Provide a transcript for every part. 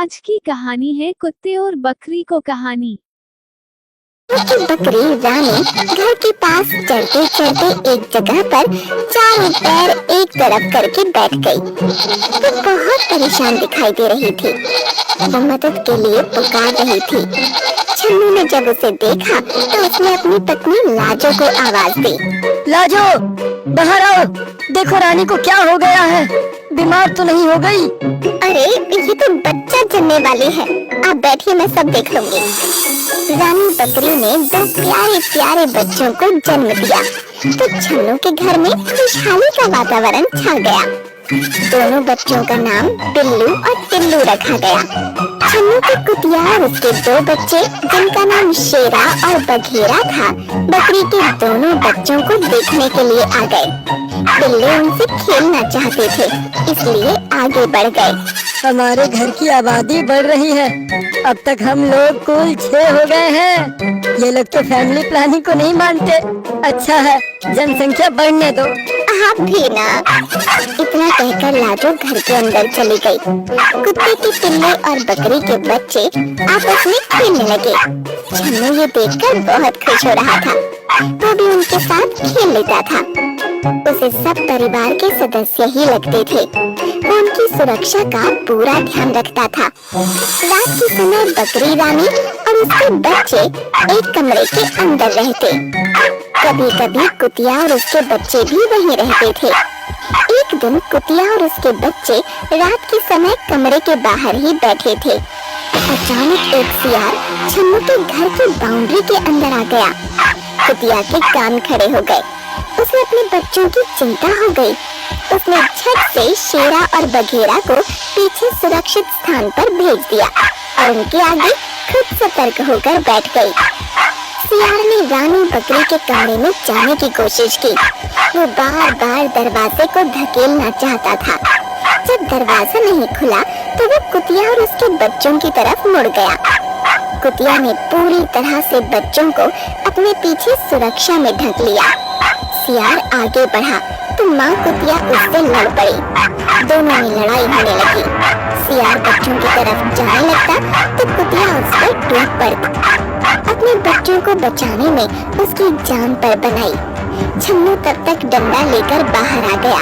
आज की कहानी है कुत्ते और बकरी को कहानी। बकरी रानी घर के पास चलते चलते एक जगह पर चारों पैर एक तरफ करके बैठ गई। वो बहुत परेशान दिखाई दे रही थी। वो मदद के लिए पुकार रही थी। छन्नू ने जब उसे देखा तो उसने अपनी पत्नी लाजो को आवाज दी। लाजो, बाहर आओ। देखो रानी को क्या हो गया है, बीमार तो नहीं हो गई? अरे ये तो बच्चा जन्मने वाली है, आप बैठिए, मैं सब देख लूंगी। रानी बकरी ने दो प्यारे प्यारे बच्चों को जन्म दिया तो छन्नू के घर में खुशहाली का वातावरण छा गया। दोनों बच्चों का नाम बिल्लू और टिल्लू रखा गया। छन्नू के कुतिया और उसके दो बच्चे जिनका नाम शेरा और बघेरा था, बकरी के दोनों बच्चों को देखने के लिए आ गए। बिल्ली उनसे खेलना चाहते थे, इसलिए आगे बढ़ गए। हमारे घर की आबादी बढ़ रही है, अब तक हम लोग कुल 6 हो गए हैं। ये लोग तो फैमिली प्लानिंग को नहीं मानते। अच्छा है, जनसंख्या बढ़ने दो। आप भी ना। इतना कहकर लाजो घर के अंदर चली गई। कुत्ते के पिल्ले और बकरी के बच्चे आपस में खेलने लगे। छन्नू ये देखकर बहुत खुश हो रहा था। वो भी उनके साथ खेल लेता था। उसे सब परिवार के सदस्य ही लगते थे। वो उनकी सुरक्षा का पूरा ध्यान रखता था। रात के समय बकरी रानी और उसके बच्चे एक कमरे के अंदर रहते। कभी कभी कुतिया और उसके बच्चे भी वहीं रहते थे। एक दिन कुतिया और उसके बच्चे रात के समय कमरे के बाहर ही बैठे थे। अचानक एक सियार छन्नू के घर की बाउंड्री के अंदर आ गया। कुतिया के कान खड़े हो गए। उसे अपने बच्चों की चिंता हो गई। उसने झट से शेरा और बघेरा को पीछे सुरक्षित स्थान पर भेज दिया और उनके आगे खुद सतर्क होकर बैठ गई। सियार ने रानी बकरी के कमरे में जाने की कोशिश की। वो बार बार दरवाजे को धकेलना चाहता था। जब दरवाजा नहीं खुला तो वो कुतिया और उसके बच्चों की तरफ मुड़ गया। कुतिया ने पूरी तरह से बच्चों को अपने पीछे सुरक्षा में ढक लिया। सियार आगे बढ़ा तो माँ कुतिया उससे लड़ पड़ी। दोनों में लड़ाई होने लगी। सियार बच्चों की तरफ जाने लगता तो कुतिया उस पर टूट पड़ती। अपने बच्चों को बचाने में उसकी जान पर बनाई। छन्नू तब तक डंडा लेकर बाहर आ गया।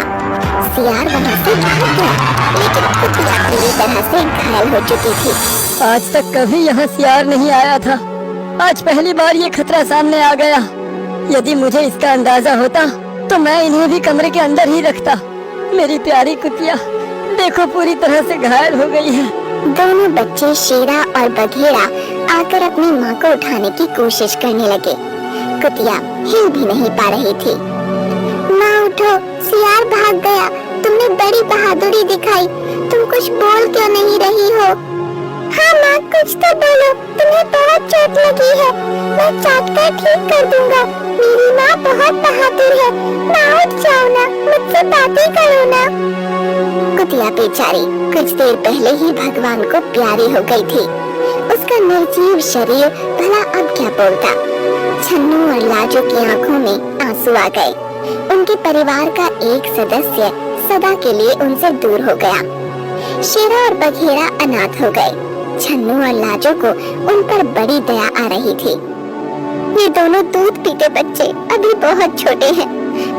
सियार वहाँ से भाग गया, लेकिन कुतिया पूरी तरह से घायल हो चुकी थी। आज तक कभी यहाँ सियार नहीं आया था, आज पहली बार ये खतरा सामने आ गया। यदि मुझे इसका अंदाजा होता तो मैं इन्हें भी कमरे के अंदर ही रखता। मेरी प्यारी कुतिया देखो पूरी तरह से घायल हो गई है। दोनों बच्चे शेरा और बघेरा आकर अपनी माँ को उठाने की कोशिश करने लगे। कुतिया हिल भी नहीं पा रही थी। माँ उठो, सियार भाग गया। तुमने बड़ी बहादुरी दिखाई, तुम कुछ बोल क्यों नहीं रही हो? हाँ माँ, कुछ तो बोलो, तुम्हें बहुत चोट लगी है। मैं चाट कर ठीक कर दूंगा। मेरी माँ बहुत बहादुर है। माँ उठ जाओ ना, मुझसे बातें करो ना। कुतिया बेचारी कुछ देर पहले ही भगवान को प्यारी हो गई थी। उसका निर्जीव शरीर भला अब क्या बोलता। छन्नू और लाजो की आंखों में आंसू आ गए। उनके परिवार का एक सदस्य सदा के लिए उनसे दूर हो गया। शेरा और बघेरा अनाथ हो गए। छन्नू और लाजो को उन पर बड़ी दया आ रही थी। ये दोनों दूध पीते बच्चे अभी बहुत छोटे हैं,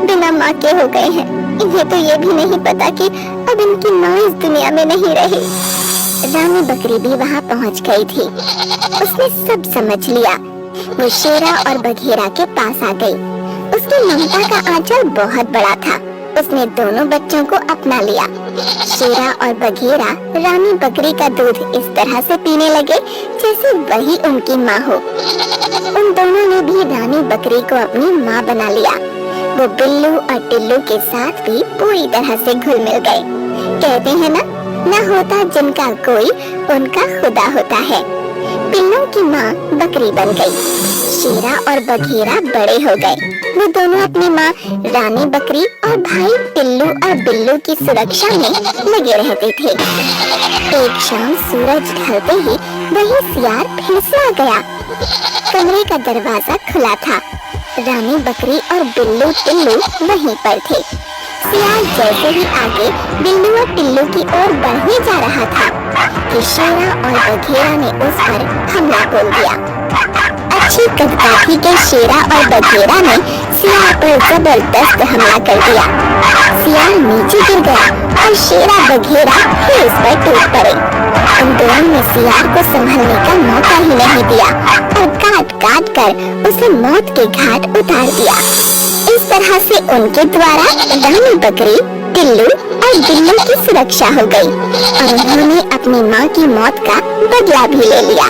बिना माँ के हो गए हैं। इन्हें तो ये भी नहीं पता कि अब इनकी माँ इस दुनिया में नहीं रही। रानी बकरी भी वहाँ पहुँच गई थी। उसने सब समझ लिया। वो शेरा और बघेरा के पास आ गई। उसकी ममता का आंचल बहुत बड़ा था। उसने दोनों बच्चों को अपना लिया। शेरा और बघेरा रानी बकरी का दूध इस तरह से पीने लगे जैसे वही उनकी माँ हो। उन दोनों ने भी रानी बकरी को अपनी माँ बना लिया। वो बिल्लू और टिल्लू के साथ भी पूरी तरह से घुल मिल गए। कहते हैं ना होता जिनका कोई उनका खुदा होता है। बिल्लों की माँ बकरी बन गई। शेरा और बघेरा बड़े हो गए। वो दोनों अपनी माँ रानी बकरी और भाई टिल्लू और बिल्लू की सुरक्षा में लगे रहते थे। एक शाम सूरज ढलते ही वही सियार फिर से आ गया। कमरे का दरवाजा खुला था। रानी बकरी और बिल्लू टिल्लू वहीं पर थे। सियार जैसे ही आगे बिल्लू और टिल्लू की ओर बढ़ने जा रहा था, कि शेरा और बघेरा ने उस पर हमला बोल दिया। अच्छी कदकाठी के शेरा और बघेरा ने सियार पर जबरदस्त हमला कर दिया। सियार नीचे गिर गया और शेरा बघेरा फिर उस पर टूट पड़े। उन दोनों ने सियार को संभलने का मौका ही नहीं दिया और काट काट कर उसे मौत के घाट उतार दिया। इस तरह से उनके द्वारा रानी बकरी, टिल्लू और बिल्ली की सुरक्षा हो गई और उन्होंने अपनी माँ की मौत का बदला भी ले लिया।